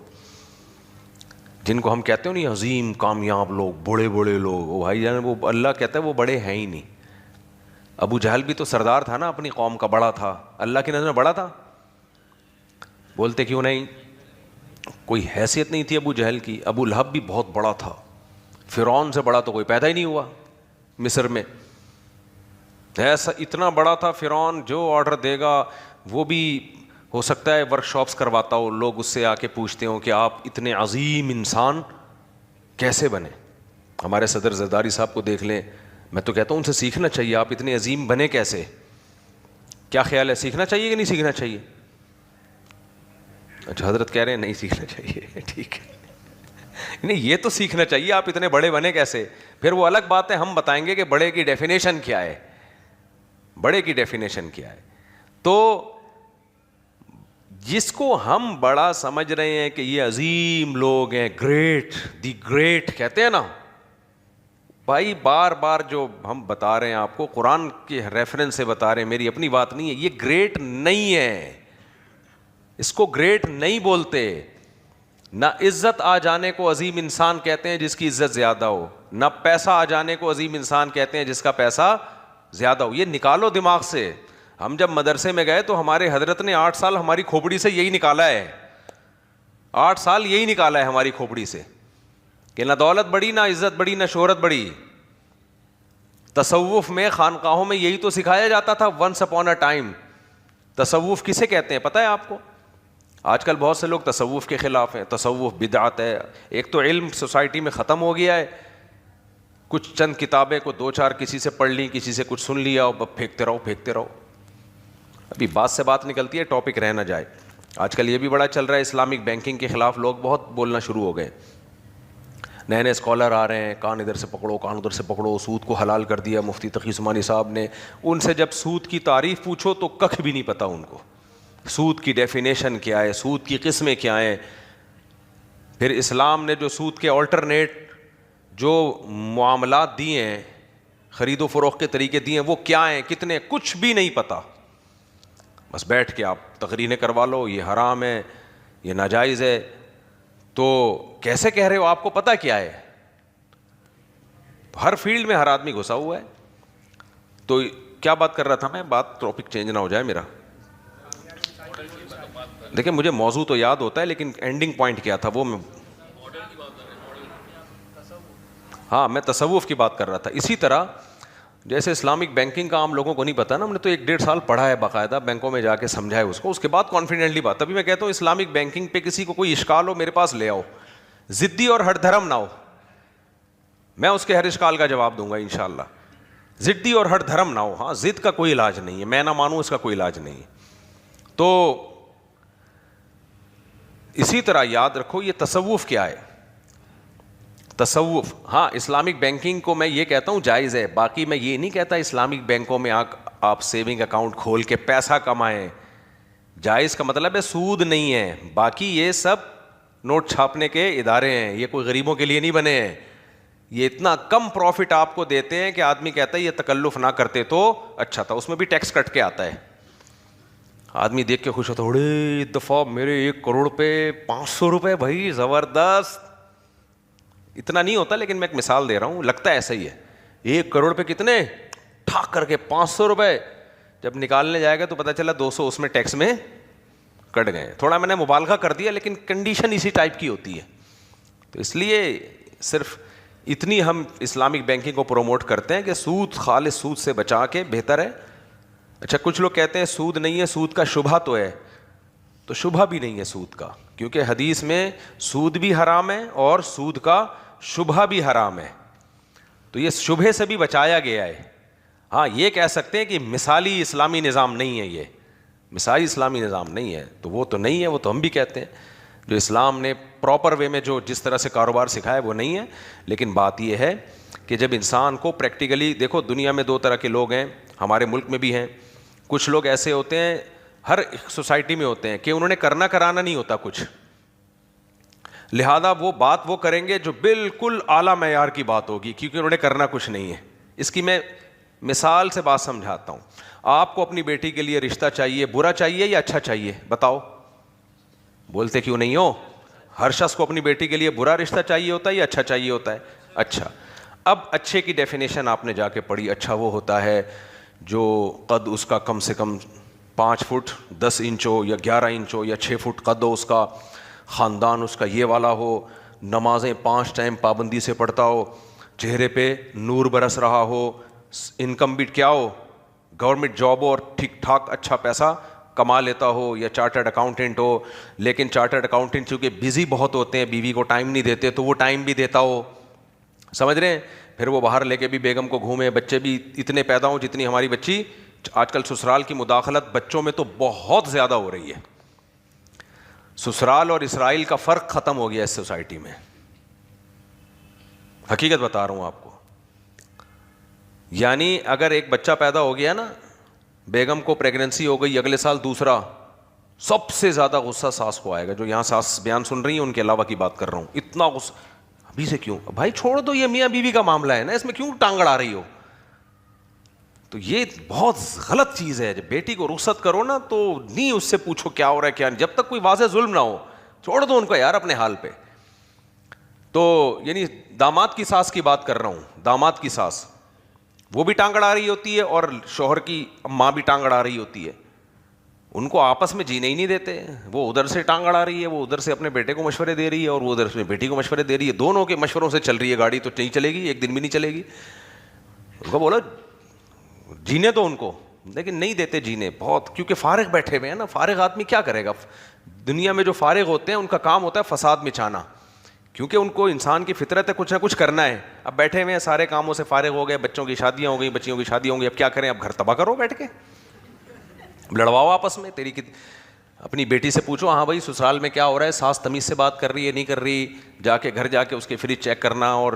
جن کو ہم کہتے ہو نہیں عظیم کامیاب لوگ، بڑے بڑے لوگ، وہ بھائی جان وہ اللہ کہتا ہے وہ بڑے ہیں ہی نہیں. ابو جہل بھی تو سردار تھا نا، اپنی قوم کا بڑا تھا، اللہ کی نظر میں بڑا تھا. بولتے کیوں نہیں؟ کوئی حیثیت نہیں تھی ابو جہل کی. ابو لہب بھی بہت بڑا تھا، فرعون سے بڑا تو کوئی پیدا ہی نہیں ہوا مصر میں. ایسا اتنا بڑا تھا فرعون، جو آرڈر دے گا وہ بھی ہو سکتا ہے ورک شاپس کرواتا ہو، لوگ اس سے آ کے پوچھتے ہوں کہ آپ اتنے عظیم انسان کیسے بنے. ہمارے صدر زرداری صاحب کو دیکھ لیں، میں تو کہتا ہوں ان سے سیکھنا چاہیے، آپ اتنے عظیم بنے کیسے؟ کیا خیال ہے، سیکھنا چاہیے کہ نہیں سیکھنا چاہیے؟ اچھا حضرت کہہ رہے ہیں نہیں سیکھنا چاہیے، ٹھیک ہے. نہیں یہ تو سیکھنا چاہیے، آپ اتنے بڑے بنے کیسے؟ پھر وہ الگ بات ہے، ہم بتائیں گے کہ بڑے کی ڈیفینیشن کیا ہے، بڑے کی ڈیفینیشن کیا ہے. تو جس کو ہم بڑا سمجھ رہے ہیں کہ یہ عظیم لوگ ہیں، گریٹ، دی گریٹ کہتے ہیں نا بھائی، بار بار جو ہم بتا رہے ہیں آپ کو قرآن کے ریفرنس سے بتا رہے ہیں، میری اپنی بات نہیں ہے. یہ گریٹ نہیں ہے، اس کو گریٹ نہیں بولتے. نہ عزت آ جانے کو عظیم انسان کہتے ہیں جس کی عزت زیادہ ہو، نہ پیسہ آ جانے کو عظیم انسان کہتے ہیں جس کا پیسہ زیادہ ہو. یہ نکالو دماغ سے. ہم جب مدرسے میں گئے تو ہمارے حضرت نے 8 سال ہماری کھوپڑی سے یہی نکالا ہے، 8 سال یہی نکالا ہے ہماری کھوپڑی سے کہ نہ دولت بڑی، نہ عزت بڑی، نہ شہرت بڑی. تصوف میں خانقاہوں میں یہی تو سکھایا جاتا تھا ونس اپون اے ٹائم. تصوف کسے کہتے ہیں پتہ ہے آپ کو؟ آج کل بہت سے لوگ تصوف کے خلاف ہیں، تصوف بدعت ہے. ایک تو علم سوسائٹی میں ختم ہو گیا ہے، کچھ چند کتابیں کو 2-4 کسی سے پڑھ لی، کسی سے کچھ سن لیا اور پھینکتے رہو. ابھی بات سے بات نکلتی ہے، ٹاپک رہ نہ جائے. آج کل یہ بھی بڑا چل رہا ہے، اسلامک بینکنگ کے خلاف لوگ بہت بولنا شروع ہو گئے. نئے نئے اسکالر آ رہے ہیں، کان ادھر سے پکڑو کان ادھر سے پکڑو، سود کو حلال کر دیا مفتی تقی عثمانی صاحب نے. ان سے جب سود کی تعریف پوچھو تو ککھ بھی نہیں پتہ ان کو، سود کی ڈیفینیشن کیا ہے، سود کی قسمیں کیا ہیں. پھر اسلام نے جو سود کے آلٹرنیٹ جو معاملات دیے ہیں، خرید و فروخت کے طریقے دیے ہیں، وہ کیا ہیں، کتنے، کچھ بھی نہیں پتہ. بس بیٹھ کے آپ تقریریں کروا لو، یہ حرام ہے، یہ ناجائز ہے. تو کیسے کہہ رہے ہو، آپ کو پتہ کیا ہے؟ ہر فیلڈ میں ہر آدمی گھسا ہوا ہے. تو کیا بات کر رہا تھا میں، بات ٹاپک چینج نہ ہو جائے میرا. دیکھیں مجھے موضوع تو یاد ہوتا ہے لیکن اینڈنگ پوائنٹ کیا تھا وہ میں ہاں میں تصوف کی بات کر رہا تھا. اسی طرح جیسے اسلامک بینکنگ کا عام لوگوں کو نہیں پتا نا, ہم نے تو 1-1.5 سال پڑھا ہے باقاعدہ, بینکوں میں جا کے سمجھا ہے اس کو, اس کے بعد کانفیڈنٹلی بات. تبھی میں کہتا ہوں اسلامک بینکنگ پہ کسی کو کوئی اشکال ہو میرے پاس لے آؤ, ضدی اور ہٹ دھرم نہ ہو, میں اس کے ہر اشکال کا جواب دوں گا انشاءاللہ. ضدی اور ہٹ دھرم نہ ہو. ہاں ضد کا کوئی علاج نہیں ہے, میں نہ مانوں اس کا کوئی علاج نہیں ہے. تو اسی طرح یاد رکھو یہ تصوف کیا ہے. تصوف ہاں اسلامک بینکنگ کو میں یہ کہتا ہوں جائز ہے, باقی میں یہ نہیں کہتا اسلامک بینکوں میں آپ سیونگ اکاؤنٹ کھول کے پیسہ کمائیں. جائز کا مطلب ہے سود نہیں ہے. باقی یہ سب نوٹ چھاپنے کے ادارے ہیں, یہ کوئی غریبوں کے لیے نہیں بنے ہیں. یہ اتنا کم پروفٹ آپ کو دیتے ہیں کہ آدمی کہتا ہے یہ تکلف نہ کرتے تو اچھا تھا. اس میں بھی ٹیکس کٹ کے آتا ہے. آدمی دیکھ کے خوش ہوتا ہے, اڑے دفعہ میرے 1 کروڑ پہ 500 روپے, بھائی زبردست. اتنا نہیں ہوتا لیکن میں ایک مثال دے رہا ہوں, لگتا ہے ایسا ہی ہے. 1 کروڑ پہ کتنے ٹھاک کر کے 500 روپے, جب نکالنے جائے گا تو پتہ چلا 200 اس میں ٹیکس میں کٹ گئے. تھوڑا میں نے مبالغہ کر دیا لیکن کنڈیشن اسی ٹائپ کی ہوتی ہے. تو اس لیے صرف اتنی ہم اسلامک بینکنگ کو پروموٹ کرتے ہیں کہ سود, خالص سود سے بچا کے بہتر ہے. اچھا کچھ لوگ کہتے ہیں سود نہیں ہے, سود کا شبہ تو ہے. تو شبہ بھی نہیں ہے سود کا, کیونکہ حدیث میں سود بھی حرام ہے اور سود کا شبہ بھی حرام ہے. تو یہ شبہ سے بھی بچایا گیا ہے. ہاں یہ کہہ سکتے ہیں کہ مثالی اسلامی نظام نہیں ہے, یہ مثالی اسلامی نظام نہیں ہے, تو وہ تو نہیں ہے, وہ تو ہم بھی کہتے ہیں. جو اسلام نے پراپر وے میں جو جس طرح سے کاروبار سکھایا وہ نہیں ہے. لیکن بات یہ ہے کہ جب انسان کو پریکٹیکلی دیکھو, دنیا میں 2 طرح کے لوگ ہیں, ہمارے ملک میں بھی ہیں. کچھ لوگ ایسے ہوتے ہیں, ہر سوسائٹی میں ہوتے ہیں, کہ انہوں نے کرنا کرانا نہیں ہوتا کچھ, لہذا وہ بات وہ کریں گے جو بالکل اعلیٰ معیار کی بات ہوگی, کیونکہ انہوں نے کرنا کچھ نہیں ہے. اس کی میں مثال سے بات سمجھاتا ہوں. آپ کو اپنی بیٹی کے لیے رشتہ چاہیے, برا چاہیے یا اچھا چاہیے, بتاؤ, بولتے کیوں نہیں ہو؟ ہر شخص کو اپنی بیٹی کے لیے برا رشتہ چاہیے ہوتا ہے یا اچھا چاہیے ہوتا ہے؟ اچھا. اب اچھے کی ڈیفینیشن آپ نے جا کے پڑھی. اچھا وہ ہوتا ہے جو قد اس کا کم سے کم 5 فٹ 10 انچ ہو یا 11 انچ ہو یا 6 فٹ قد ہو اس کا, خاندان اس کا یہ والا ہو, نمازیں 5 ٹائم پابندی سے پڑھتا ہو, چہرے پہ نور برس رہا ہو, انکم بھی کیا ہو, گورنمنٹ جاب ہو اور ٹھیک ٹھاک اچھا پیسہ کما لیتا ہو, یا چارٹرڈ اکاؤنٹنٹ ہو. لیکن چارٹرڈ اکاؤنٹنٹ چونکہ بزی بہت ہوتے ہیں, بیوی کو ٹائم نہیں دیتے, تو وہ ٹائم بھی دیتا ہو, سمجھ رہے ہیں. پھر وہ باہر لے کے بھی بیگم کو گھومے, بچے بھی اتنے پیدا ہوں جتنی ہماری بچی. آج کل سسرال کی مداخلت بچوں میں تو بہت زیادہ ہو رہی ہے. سسرال اور اسرائیل کا فرق ختم ہو گیا اس سوسائٹی میں, حقیقت بتا رہا ہوں آپ کو. یعنی اگر ایک بچہ پیدا ہو گیا نا, بیگم کو پریگننسی ہو گئی, اگلے سال دوسرا, سب سے زیادہ غصہ ساس کو آئے گا. جو یہاں ساس بیان سن رہی ہیں ان کے علاوہ کی بات کر رہا ہوں. اتنا غصہ ابھی سے کیوں بھائی, چھوڑ دو, یہ میاں بیوی کا معاملہ ہے نا, اس میں کیوں ٹانگ اڑا رہی ہو. تو یہ بہت غلط چیز ہے. جب بیٹی کو رخصت کرو نا تو نہیں اس سے پوچھو کیا ہو رہا ہے کیا نہیں, جب تک کوئی واضح ظلم نہ ہو, چھوڑ دو ان کو یار اپنے حال پہ. تو یعنی داماد کی ساس کی بات کر رہا ہوں. داماد کی ساس وہ بھی ٹانگ اڑا رہی ہوتی ہے اور شوہر کی ماں بھی ٹانگ اڑا رہی ہوتی ہے. ان کو آپس میں جینے ہی نہیں دیتے. وہ ادھر سے ٹانگ اڑا رہی ہے, وہ ادھر سے اپنے بیٹے کو مشورے دے رہی ہے, اور وہ ادھر سے بیٹی کو مشورے دے رہی ہے. دونوں کے مشوروں سے چل رہی ہے گاڑی, تو نہیں چلے گی, ایک دن بھی نہیں چلے گی. ان کو بولا جینے تو ان کو, لیکن نہیں دیتے جینے بہت, کیونکہ فارغ بیٹھے ہوئے ہیں نا. فارغ آدمی کیا کرے گا دنیا میں؟ جو فارغ ہوتے ہیں ان کا کام ہوتا ہے فساد مچانا, کیونکہ ان کو انسان کی فطرت ہے کچھ نہ کچھ کرنا ہے. اب بیٹھے ہوئے ہیں, سارے کاموں سے فارغ ہو گئے, بچوں کی شادیاں ہو گئی, بچیوں کی شادیاں ہوں گی, اب کیا کریں, اب گھر تباہ کرو بیٹھ کے, لڑواؤ آپس میں. تیری اپنی بیٹی سے پوچھو, ہاں بھائی سسرال میں کیا ہو رہا ہے, ساس تمیز سے بات کر رہی ہے نہیں کر رہی, جا کے گھر جا کے اس کے فریج چیک کرنا اور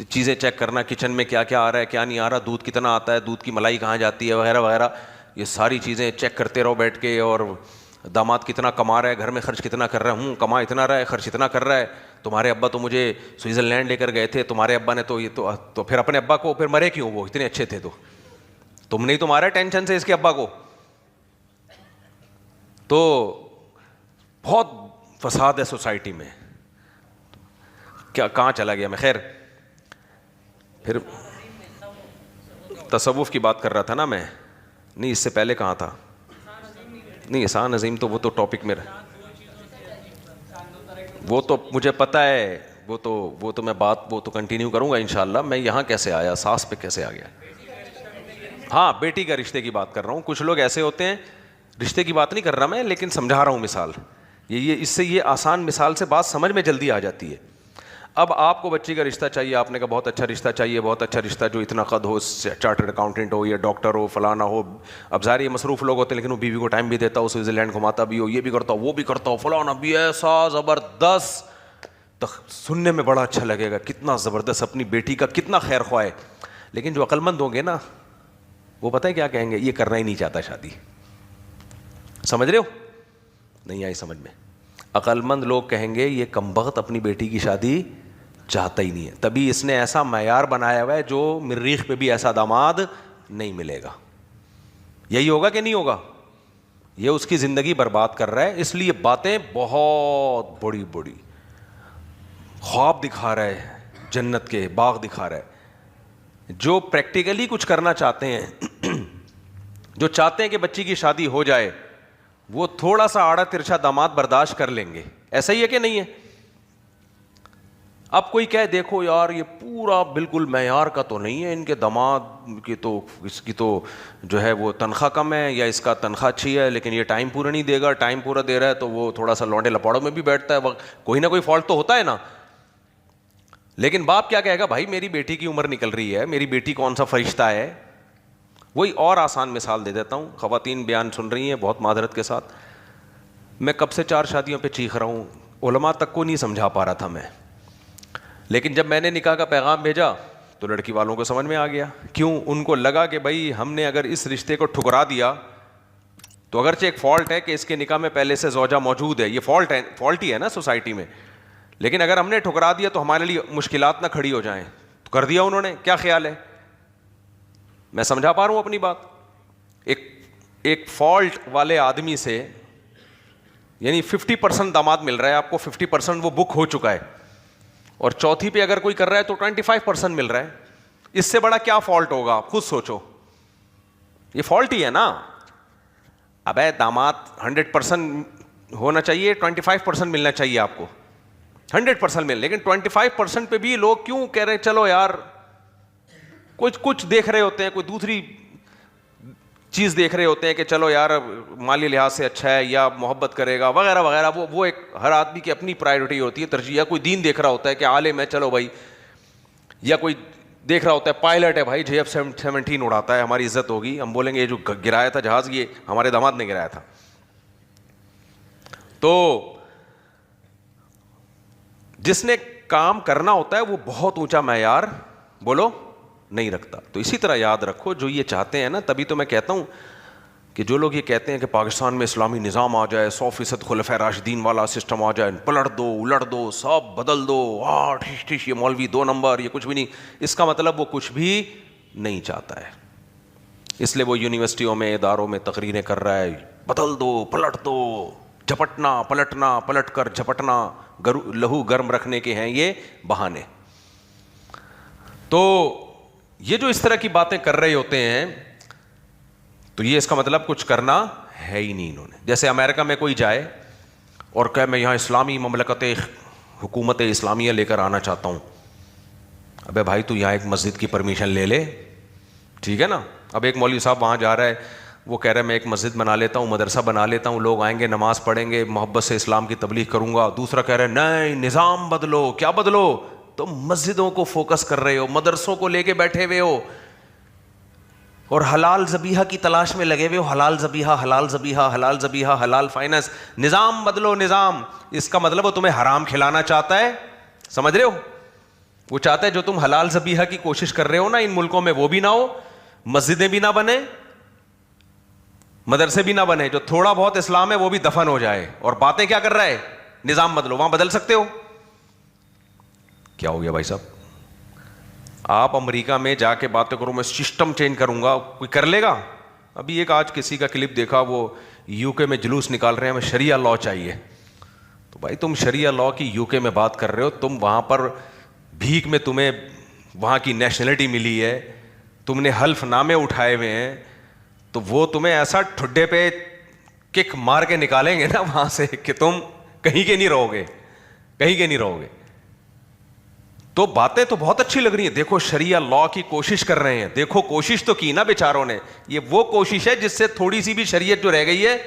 چیزیں چیک کرنا, کچن میں کیا کیا آ رہا ہے کیا نہیں آ رہا, دودھ کتنا آتا ہے, دودھ کی ملائی کہاں جاتی ہے, وغیرہ وغیرہ. یہ ساری چیزیں چیک کرتے رہو بیٹھ کے. اور داماد کتنا کما رہا ہے, گھر میں خرچ کتنا کر رہا ہے, کما اتنا رہا ہے, خرچ اتنا کر رہا ہے. تمہارے ابا تو مجھے سوئٹزرلینڈ لے کر گئے تھے, تمہارے ابا نے تو یہ تو پھر اپنے ابا کو پھر مرے کیوں, وہ اتنے اچھے تھے, تو تم نہیں تو مارا ٹینشن سے اس کے ابا کو. تو بہت فساد ہے سوسائٹی میں. کیا کہاں چلا گیا میں, خیر پھر تصوف کی بات کر رہا تھا نا میں, نہیں اس سے پہلے کہاں تھا, نہیں احسان عظیم تو وہ تو ٹاپک میرا، وہ تو مجھے پتہ ہے، وہ تو میں بات وہ تو کنٹینیو کروں گا انشاءاللہ. میں یہاں کیسے آیا، ساس پہ کیسے آ گیا؟ ہاں بیٹی کا رشتے کی بات کر رہا ہوں. کچھ لوگ ایسے ہوتے ہیں، رشتے کی بات نہیں کر رہا میں، لیکن سمجھا رہا ہوں مثال. یہ اس سے یہ آسان مثال سے بات سمجھ میں جلدی آ جاتی ہے. اب آپ کو بچی کا رشتہ چاہیے، آپ نے کہا بہت اچھا رشتہ چاہیے، بہت اچھا رشتہ جو اتنا قد ہو، چارٹرڈ اکاؤنٹنٹ ہو یا ڈاکٹر ہو فلانا ہو. اب ظاہر یہ مصروف لوگ ہوتے ہیں، لیکن وہ بیوی کو ٹائم بھی دیتا ہو، سوئٹزرلینڈ گھماتا بھی ہو، یہ بھی کرتا ہو وہ بھی کرتا ہو، فلانا بھی ایسا زبردست. سننے میں بڑا اچھا لگے گا کتنا زبردست، اپنی بیٹی کا کتنا خیر خواہ ہے. لیکن جو عقل مند ہوں گے نا، وہ پتہ ہے کیا کہیں گے؟ یہ کرنا ہی نہیں چاہتا شادی. سمجھ رہے ہو؟ نہیں آئی سمجھ میں؟ عقل مند لوگ کہیں گے یہ کمبخت اپنی بیٹی کی شادی چاہتا ہی نہیں ہے، تبھی اس نے ایسا معیار بنایا ہوا ہے جو مریخ پہ بھی ایسا داماد نہیں ملے گا. یہی ہوگا کہ نہیں ہوگا؟ یہ اس کی زندگی برباد کر رہا ہے. اس لیے باتیں بہت بڑی بڑی خواب دکھا رہا ہے، جنت کے باغ دکھا رہا ہے. جو پریکٹیکلی کچھ کرنا چاہتے ہیں، جو چاہتے ہیں کہ بچی کی شادی ہو جائے، وہ تھوڑا سا آڑا ترچھا داماد برداشت کر لیں گے. ایسا ہی ہے کہ نہیں ہے؟ اب کوئی کہے دیکھو یار یہ پورا بالکل معیار کا تو نہیں ہے، ان کے داماد کی تو اس کی تو جو ہے وہ تنخواہ کم ہے، یا اس کا تنخواہ اچھی ہے لیکن یہ ٹائم پورا نہیں دے گا. ٹائم پورا دے رہا ہے تو وہ تھوڑا سا لونڈے لپاڑوں میں بھی بیٹھتا ہے، کوئی نہ کوئی فالٹ تو ہوتا ہے نا. لیکن باپ کیا کہے گا؟ بھائی میری بیٹی کی عمر نکل رہی ہے، میری بیٹی کون سا فرشتہ ہے. وہی اور آسان مثال دے دیتا ہوں. خواتین بیان سن رہی ہیں بہت معذرت کے ساتھ، میں کب سے 4 شادیوں پہ چیخ رہا ہوں، علماء تک کو نہیں سمجھا پا رہا تھا میں. لیکن جب میں نے نکاح کا پیغام بھیجا تو لڑکی والوں کو سمجھ میں آ گیا. کیوں؟ ان کو لگا کہ بھائی ہم نے اگر اس رشتے کو ٹھکرا دیا تو اگرچہ ایک فالٹ ہے کہ اس کے نکاح میں پہلے سے زوجہ موجود ہے، یہ فالٹ ہی ہے نا سوسائٹی میں، لیکن اگر ہم نے ٹھکرا دیا تو ہمارے لیے مشکلات نہ کھڑی ہو جائیں. تو کر دیا انہوں نے. کیا خیال ہے؟ میں سمجھا پا رہا ہوں اپنی بات؟ ایک فالٹ والے آدمی سے یعنی 50% داماد مل رہا ہے آپ کو، 50% وہ بک ہو چکا ہے، اور چوتھی پہ اگر کوئی کر رہا ہے تو 25% مل رہا ہے. اس سے بڑا کیا فالٹ ہوگا؟ آپ خود سوچو. یہ فالٹ ہی ہے نا. ابے داماد 100% ہونا چاہیے، 25% ملنا چاہیے آپ کو. 100% مل، لیکن 25% پہ بھی لوگ کیوں کہہ رہے چلو یار کچھ دیکھ رہے ہوتے ہیں، کوئی دوسری چیز دیکھ رہے ہوتے ہیں کہ چلو یار مالی لحاظ سے اچھا ہے یا محبت کرے گا وغیرہ وغیرہ. وہ ایک ہر آدمی کی اپنی پرائیورٹی ہوتی ہے، ترجیح. کوئی دین دیکھ رہا ہوتا ہے کہ عالم ہے چلو بھائی، یا کوئی دیکھ رہا ہوتا ہے پائلٹ ہے بھائی JF-17 اڑاتا ہے ہماری عزت ہوگی. ہم بولیں گے یہ جو گرایا تھا جہاز یہ ہمارے داماد نے گرایا تھا. تو جس نے کام کرنا ہوتا ہے وہ بہت اونچا معیار بولو نہیں رکھتا. تو اسی طرح یاد رکھو جو یہ چاہتے ہیں نا، تبھی تو میں کہتا ہوں کہ جو لوگ یہ کہتے ہیں کہ پاکستان میں اسلامی نظام آ جائے، 100% خلفائے راشدین والا سسٹم آ جائے، پلٹ دو الٹ دو سب بدل دو، ٹھش یہ مولوی 2 نمبر یہ کچھ بھی نہیں، اس کا مطلب وہ کچھ بھی نہیں چاہتا ہے. اس لیے وہ یونیورسٹیوں میں اداروں میں تقریریں کر رہا ہے، بدل دو پلٹ دو، جھپٹنا پلٹنا پلٹ کر جھپٹنا، لہو گرم رکھنے کے ہیں یہ بہانے. تو یہ جو اس طرح کی باتیں کر رہے ہوتے ہیں تو یہ اس کا مطلب کچھ کرنا ہے ہی نہیں انہوں نے. جیسے امریکہ میں کوئی جائے اور کہے میں یہاں اسلامی مملکت حکومت اسلامیہ لے کر آنا چاہتا ہوں. ابے بھائی تو یہاں ایک مسجد کی پرمیشن لے لے، ٹھیک ہے نا. اب ایک مولوی صاحب وہاں جا رہا ہے، وہ کہہ رہا ہے میں ایک مسجد بنا لیتا ہوں، مدرسہ بنا لیتا ہوں، لوگ آئیں گے نماز پڑھیں گے، محبت سے اسلام کی تبلیغ کروں گا. دوسرا کہہ رہا ہے نہیں نظام بدلو. کیا بدلو؟ تم مسجدوں کو فوکس کر رہے ہو، مدرسوں کو لے کے بیٹھے ہوئے ہو اور حلال ذبیحہ کی تلاش میں لگے ہوئے ہو. حلال ذبیحہ حلال ذبیحہ حلال ذبیحہ حلال فائنانس. نظام بدلو نظام. اس کا مطلب وہ تمہیں حرام کھلانا چاہتا ہے. سمجھ رہے ہو؟ وہ چاہتا ہے جو تم حلال ذبیحہ کی کوشش کر رہے ہو نا ان ملکوں میں وہ بھی نہ ہو، مسجدیں بھی نہ بنے، مدرسے بھی نہ بنے، جو تھوڑا بہت اسلام ہے وہ بھی دفن ہو جائے. اور باتیں کیا کر رہا ہے؟ نظام بدلو. وہاں بدل سکتے ہو؟ کیا ہو گیا بھائی صاحب؟ آپ امریکہ میں جا کے باتیں کرو میں سسٹم چینج کروں گا، کوئی کر لے گا؟ ابھی ایک آج کسی کا کلپ دیکھا، وہ UK میں جلوس نکال رہے ہیں ہمیں شریعہ لاء چاہیے. تو بھائی تم شریعہ لاء کی UK میں بات کر رہے ہو، تم وہاں پر بھیک میں تمہیں وہاں کی نیشنلٹی ملی ہے، تم نے حلف نامے اٹھائے ہوئے ہیں، تو وہ تمہیں ایسا ٹھڈے پہ کک مار کے نکالیں گے نا وہاں سے کہ تم کہیں کے نہیں رہو گے، کہیں کے نہیں رہو گے. تو باتیں تو بہت اچھی لگ رہی ہیں، دیکھو شریعہ لا کی کوشش کر رہے ہیں، دیکھو کوشش تو کی نا بیچاروں نے. یہ وہ کوشش ہے جس سے تھوڑی سی بھی شریعت جو رہ گئی ہے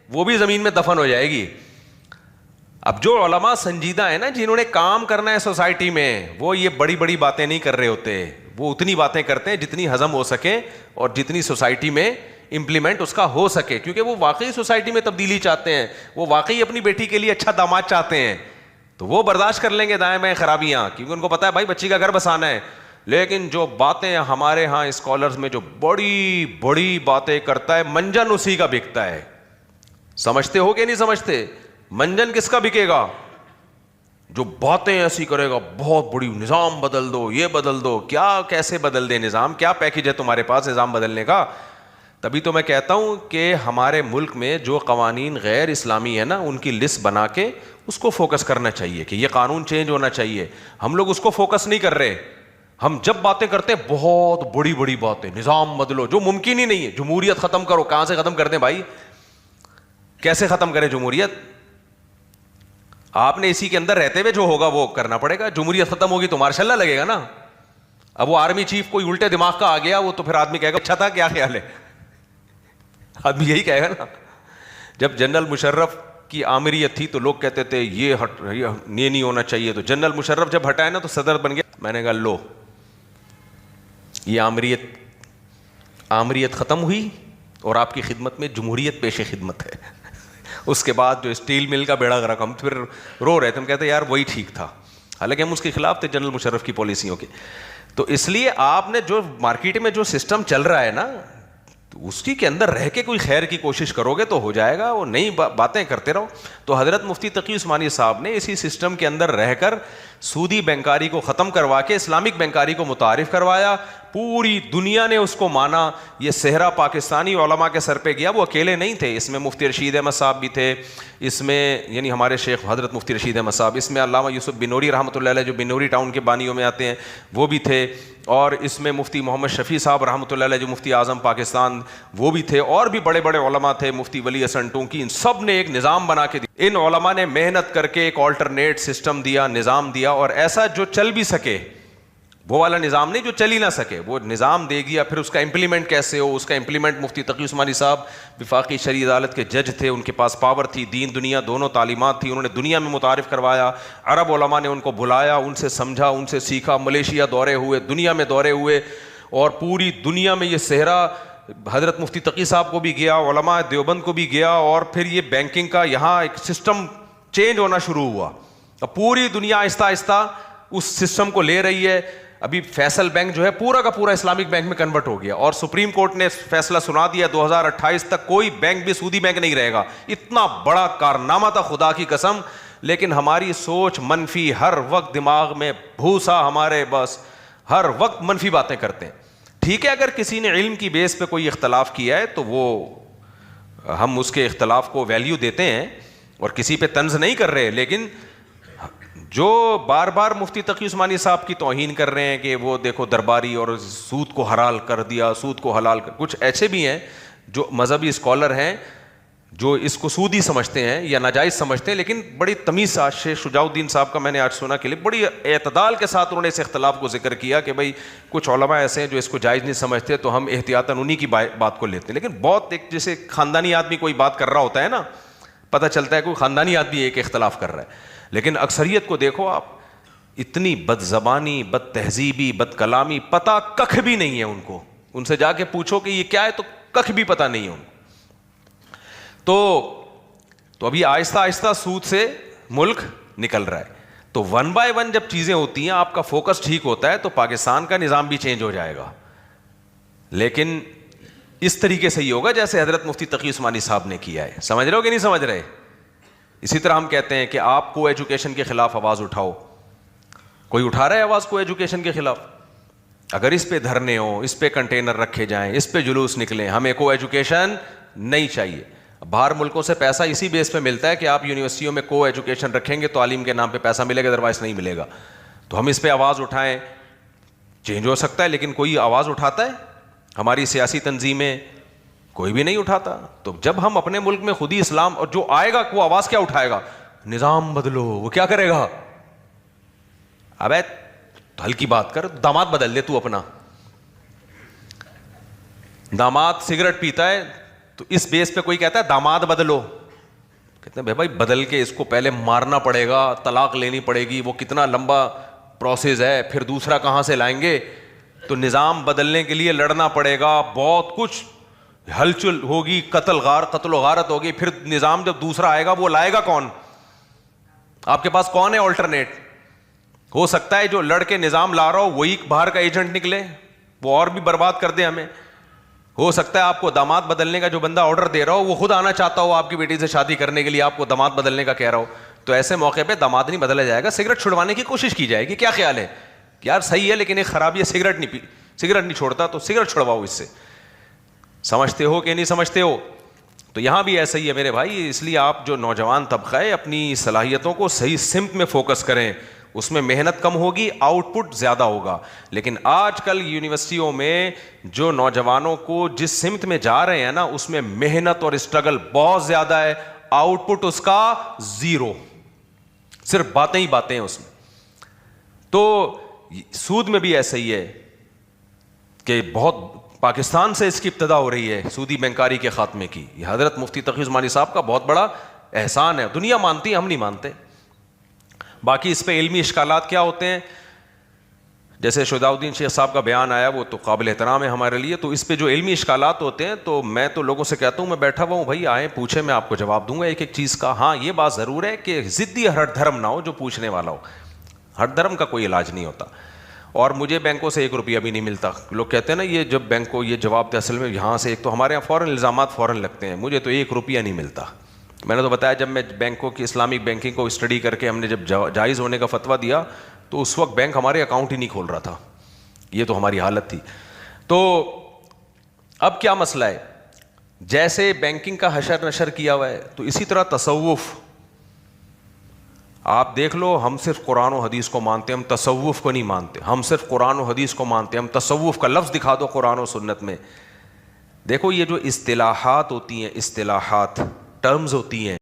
وہ بھی زمین میں دفن ہو جائے گی. اب جو علماء سنجیدہ ہیں نا، جنہوں نے کام کرنا ہے سوسائٹی میں، وہ یہ بڑی بڑی باتیں نہیں کر رہے ہوتے. وہ اتنی باتیں کرتے ہیں جتنی ہضم ہو سکے اور جتنی سوسائٹی میں امپلیمنٹ اس کا ہو سکے، کیونکہ وہ واقعی سوسائٹی میں تبدیلی چاہتے ہیں، وہ واقعی اپنی بیٹی کے لیے اچھا داماد چاہتے ہیں. تو وہ برداشت کر لیں گے دائیں بائیں خرابیاں، کیونکہ ان کو پتا ہے بھائی بچی کا گھر بسانا ہے. لیکن جو باتیں ہمارے ہاں اسکالرز میں جو بڑی بڑی باتیں کرتا ہے، منجن اسی کا بکتا ہے. سمجھتے ہو کہ نہیں سمجھتے؟ منجن کس کا بکے گا؟ جو باتیں ایسی کرے گا، بہت بڑی نظام بدل دو، یہ بدل دو. کیا کیسے بدل دے نظام؟ کیا پیکج ہے تمہارے پاس نظام بدلنے کا؟ تبھی تو میں کہتا ہوں کہ ہمارے ملک میں جو قوانین غیر اسلامی ہیں نا، ان کی لسٹ بنا کے اس کو فوکس کرنا چاہیے کہ یہ قانون چینج ہونا چاہیے. ہم لوگ اس کو فوکس نہیں کر رہے. ہم جب باتیں کرتے ہیں بہت بڑی بڑی باتیں، نظام بدلو، جو ممکن ہی نہیں ہے. جمہوریت ختم کرو. کہاں سے ختم کر دیں بھائی؟ کیسے ختم کریں جمہوریت؟ آپ نے اسی کے اندر رہتے ہوئے جو ہوگا وہ کرنا پڑے گا. جمہوریت ختم ہوگی تو مارشاء اللہ لگے گا نا. اب وہ آرمی چیف کوئی الٹے دماغ کا آ گیا، وہ تو پھر آدمی کہے گا اچھا تھا، کیا خیال ہے؟ آدمی یہی کہے گا نا. جب جنرل مشرف کی آمریت تھی تو لوگ کہتے تھے یہ نہیں ہونا چاہیے. تو جنرل مشرف جب ہٹائے نا تو صدر بن گیا. میں نے کہا لو، یہ آمریت ختم ہوئی اور آپ کی خدمت میں جمہوریت پیش خدمت ہے. اس کے بعد جو اسٹیل مل کا بیڑا غرق، ہم پھر رو رہے تھے، ہم کہتے یار وہی ٹھیک تھا، حالانکہ ہم اس کے خلاف تھے جنرل مشرف کی پالیسیوں کے. تو اس لیے آپ نے جو مارکیٹ میں جو سسٹم چل رہا ہے نا، تو اس کے اندر رہ کے کوئی خیر کی کوشش کرو گے تو ہو جائے گا. وہ نئی باتیں کرتے رہو. تو حضرت مفتی تقی عثمانی صاحب نے اسی سسٹم کے اندر رہ کر سودی بینکاری کو ختم کروا کے اسلامک بینکاری کو متعارف کروایا. پوری دنیا نے اس کو مانا. یہ صحرا پاکستانی علماء کے سر پہ گیا. وہ اکیلے نہیں تھے، اس میں مفتی رشید احمد صاحب بھی تھے، اس میں یعنی ہمارے شیخ حضرت مفتی رشید احمد صاحب، اس میں علامہ یوسف بنوری رحمۃ اللہ علیہ جو بنوری ٹاؤن کے بانیوں میں آتے ہیں وہ بھی تھے، اور اس میں مفتی محمد شفیع صاحب رحمۃ اللہ علیہ جو مفتی اعظم پاکستان وہ بھی تھے، اور بھی بڑے بڑے علماء تھے، مفتی ولی حسن ٹونکی. ان سب نے ایک نظام بنا کے دیا. ان علماء نے محنت کر کے ایک آلٹرنیٹ سسٹم دیا، نظام دیا، اور ایسا جو چل بھی سکے. وہ والا نظام نہیں جو چل ہی نہ سکے، وہ نظام دے گیا. پھر اس کا امپلیمنٹ کیسے ہو، اس کا امپلیمنٹ مفتی تقی عثمانی صاحب وفاقی شرعی عدالت کے جج تھے، ان کے پاس پاور تھی، دین دنیا دونوں تعلیمات تھی. انہوں نے دنیا میں متعارف کروایا. عرب علماء نے ان کو بلایا، ان سے سمجھا، ان سے سیکھا. ملیشیا دورے ہوئے، دنیا میں دورے ہوئے، اور پوری دنیا میں یہ صحرا حضرت مفتی تقی صاحب کو بھی گیا، علماء دیوبند کو بھی گیا. اور پھر یہ بینکنگ کا یہاں ایک سسٹم چینج ہونا شروع ہوا. اب پوری دنیا آہستہ آہستہ اس سسٹم کو لے رہی ہے. ابھی فیصل بینک جو ہے پورا کا پورا اسلامک بینک میں کنورٹ ہو گیا، اور سپریم کورٹ نے فیصلہ سنا دیا 2028 تک کوئی بینک بھی سودی بینک نہیں رہے گا. اتنا بڑا کارنامہ تھا خدا کی قسم. لیکن ہماری سوچ منفی، ہر وقت دماغ میں بھوسا ہمارے، بس ہر وقت منفی باتیں کرتے ہیں. ٹھیک ہے، اگر کسی نے علم کی بیس پہ کوئی اختلاف کیا ہے تو وہ ہم اس کے اختلاف کو ویلیو دیتے ہیں اور کسی پہ طنز نہیں کر رہے. لیکن جو بار بار مفتی تقی عثمانی صاحب کی توہین کر رہے ہیں کہ وہ دیکھو درباری اور سود کو حلال کر دیا، سود کو حلال کر، کچھ ایسے بھی ہیں جو مذہبی اسکالر ہیں جو اس کو سودی سمجھتے ہیں یا ناجائز سمجھتے ہیں، لیکن بڑی تمیز سے شیخ شجاع الدین صاحب کا میں نے آج سنا کلپ، بڑی اعتدال کے ساتھ انہوں نے اس اختلاف کو ذکر کیا کہ بھائی کچھ علماء ایسے ہیں جو اس کو جائز نہیں سمجھتے تو ہم احتیاطاً انہی کی بات کو لیتے ہیں. لیکن بہت ایک جیسے خاندانی آدمی کوئی بات کر رہا ہوتا ہے نا، پتہ چلتا ہے کوئی خاندانی آدمی ایک اختلاف کر رہا ہے. لیکن اکثریت کو دیکھو آپ، اتنی بد زبانی، بد تہذیبی، بد کلامی، پتہ ککھ بھی نہیں ہے ان کو. ان سے جا کے پوچھو کہ یہ کیا ہے تو ککھ بھی پتہ نہیں ہے ان کو. تو ابھی آہستہ آہستہ سود سے ملک نکل رہا ہے. تو ون بائی ون جب چیزیں ہوتی ہیں، آپ کا فوکس ٹھیک ہوتا ہے تو پاکستان کا نظام بھی چینج ہو جائے گا. لیکن اس طریقے سے ہی ہوگا جیسے حضرت مفتی تقی عثمانی صاحب نے کیا ہے. سمجھ رہے ہو کہ نہیں سمجھ رہے؟ اسی طرح ہم کہتے ہیں کہ آپ کو ایجوکیشن کے خلاف آواز اٹھاؤ. کوئی اٹھا رہا ہے آواز کو ایجوکیشن کے خلاف؟ اگر اس پہ دھرنے ہوں، اس پہ کنٹینر رکھے جائیں، اس پہ جلوس نکلیں، ہمیں کو ایجوکیشن نہیں چاہیے. باہر ملکوں سے پیسہ اسی بیس پہ ملتا ہے کہ آپ یونیورسٹیوں میں کو ایجوکیشن رکھیں گے تو تعلیم کے نام پہ پیسہ ملے گا، ادروائز نہیں ملے گا. تو ہم اس پہ آواز اٹھائیں، چینج ہو سکتا ہے. لیکن کوئی آواز اٹھاتا ہے؟ ہماری سیاسی تنظیمیں، کوئی بھی نہیں اٹھاتا. تو جب ہم اپنے ملک میں خود ہی اسلام، اور جو آئے گا وہ آواز کیا اٹھائے گا؟ نظام بدلو. وہ کیا کرے گا؟ ابے ہلکی بات کر، داماد بدل دے تو اپنا. داماد سگریٹ پیتا ہے تو اس بیس پہ کوئی کہتا ہے داماد بدلو، کہتے ہیں بھائی بدل کے اس کو پہلے مارنا پڑے گا، طلاق لینی پڑے گی، وہ کتنا لمبا پروسیس ہے، پھر دوسرا کہاں سے لائیں گے. تو نظام بدلنے کے لیے لڑنا پڑے گا، بہت کچھ ہلچل ہوگی، قتل و غارت ہوگی. پھر نظام جب دوسرا آئے گا وہ لائے گا کون؟ آپ کے پاس کون ہے آلٹرنیٹ؟ ہو سکتا ہے جو لڑ کے نظام لا رہا ہو وہی باہر کا ایجنٹ نکلے، وہ اور بھی برباد کر دے ہمیں. ہو سکتا ہے آپ کو داماد بدلنے کا جو بندہ آرڈر دے رہا ہو وہ خود آنا چاہتا ہو آپ کی بیٹی سے شادی کرنے کے لیے، آپ کو داماد بدلنے کا کہہ رہا ہو. تو ایسے موقع پہ داماد نہیں بدلا جائے گا، سگریٹ چھڑوانے کی کوشش کی جائے گی. کیا خیال ہے؟ یار صحیح ہے لیکن ایک خرابی ہے، سگریٹ نہیں چھوڑتا تو سگریٹ چھڑواؤ اس سے. سمجھتے ہو کہ نہیں سمجھتے ہو؟ تو یہاں بھی ایسا ہی ہے میرے بھائی. اس لیے آپ جو نوجوان طبقہ ہے اپنی صلاحیتوں کو صحیح سمت میں فوکس کریں، اس میں محنت کم ہوگی، آؤٹ پٹ زیادہ ہوگا. لیکن آج کل یونیورسٹیوں میں جو نوجوانوں کو جس سمت میں جا رہے ہیں نا، اس میں محنت اور اسٹرگل بہت زیادہ ہے، آؤٹ پٹ اس کا زیرو، صرف باتیں ہی باتیں ہیں اس میں. تو سود میں بھی ایسا ہی ہے کہ بہت پاکستان سے اس کی ابتدا ہو رہی ہے، سودی بینکاری کے خاتمے کی. یہ حضرت مفتی تقی عثمانی صاحب کا بہت بڑا احسان ہے. دنیا مانتی ہے، ہم نہیں مانتے. باقی اس پہ علمی اشکالات کیا ہوتے ہیں، جیسے شہداء الدین شیخ صاحب کا بیان آیا وہ تو قابل احترام ہے ہمارے لیے. تو اس پہ جو علمی اشکالات ہوتے ہیں تو میں تو لوگوں سے کہتا ہوں، میں بیٹھا ہوا ہوں بھائی، آئیں پوچھیں، میں آپ کو جواب دوں گا ایک ایک چیز کا. ہاں یہ بات ضرور ہے کہ ضدی ہر دھرم نہ ہو جو پوچھنے والا ہو. ہر دھرم کا کوئی علاج نہیں ہوتا. اور مجھے بینکوں سے 1 روپیہ بھی نہیں ملتا. لوگ کہتے ہیں نا یہ جب بینک کو یہ جواب دے، اصل میں یہاں سے ایک تو ہمارے یہاں فوراً الزامات فوراً لگتے ہیں. مجھے تو 1 روپیہ نہیں ملتا. میں نے تو بتایا جب میں بینکوں کی اسلامک بینکنگ کو اسٹڈی کر کے ہم نے جب جائز ہونے کا فتویٰ دیا تو اس وقت بینک ہمارے اکاؤنٹ ہی نہیں کھول رہا تھا. یہ تو ہماری حالت تھی. تو اب کیا مسئلہ ہے، جیسے بینکنگ کا حشر نشر کیا ہوا ہے تو اسی طرح تصوف. آپ دیکھ لو، ہم صرف قرآن و حدیث کو مانتے ہیں، ہم تصوف کو نہیں مانتے. ہم صرف قرآن و حدیث کو مانتے ہیں، ہم تصوف کا لفظ دکھا دو قرآن و سنت میں. دیکھو یہ جو اصطلاحات ہوتی ہیں، اصطلاحات ٹرمز ہوتی ہیں،